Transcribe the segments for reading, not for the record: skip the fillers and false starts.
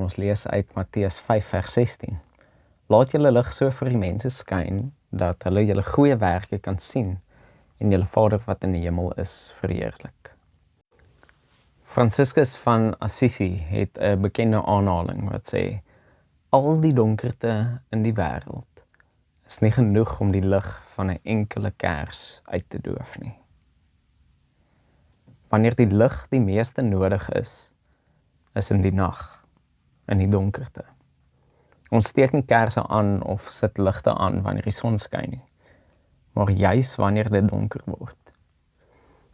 ons lees uit Matteus 5 vers 16. Laat julle lig so vir die mense skyn, dat hulle julle goeie werke kan sien en julle Vader wat in die hemel is verheerlik. Franciscus van Assisi het 'n bekende aanhaling wat sê, al die donkerte in die wêreld is nie genoeg om die lig van 'n enkele kers uit te doof nie. Wanneer die lig die meeste nodig is in die nag, in die donkerte. Ons steek nie kersse aan of sit ligte aan wanneer die son skyn nie, maar juis wanneer dit donker word.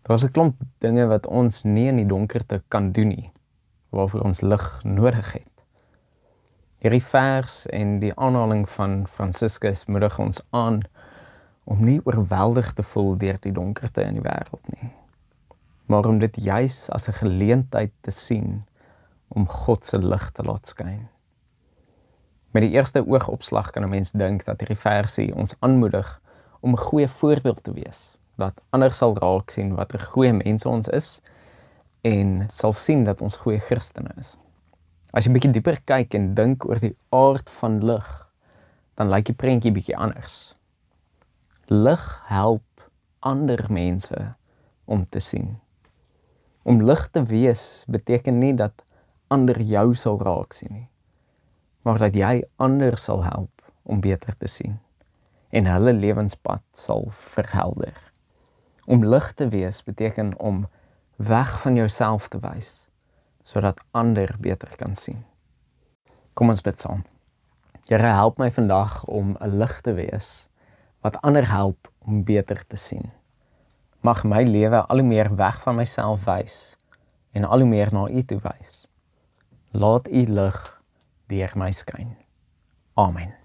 Daar is 'n klomp dinge wat ons nie in die donkerte kan doen nie, waarvoor ons lig nodig het. Hierdie vers en die aanhaling van Franciscus moedig ons aan om nie oorweldig te voel deur die donkerte in die wêreld nie, maar om dit juis as 'n geleentheid te sien om God se lig te laat skyn. Met die eerste oogopslag kan 'n mens dink dat hierdie versie ons aanmoedig om 'n goeie voorbeeld te wees, dat ander sal raak sien wat 'n goeie mense ons is en sal sien dat ons goeie Christene is. As jy bietjie dieper kyk en dink oor die aard van lig, dan lyk die prentjie bietjie anders. Lig help ander mense om te sien. Om lig te wees beteken nie dat ander jou sal raak sien nie, maar dat jy ander sal help om beter te sien en hulle lewenspad sal verhelder. Om lig te wees beteken om weg van jouself te wys, sodat ander beter kan sien. Kom ons bid saam. Here, help my vandag om 'n lig te wees, wat ander help om beter te sien. Mag my lewe al hoe meer weg van myself wys, en al hoe meer na U toe wys. Laat U lig deur my skyn. Amen.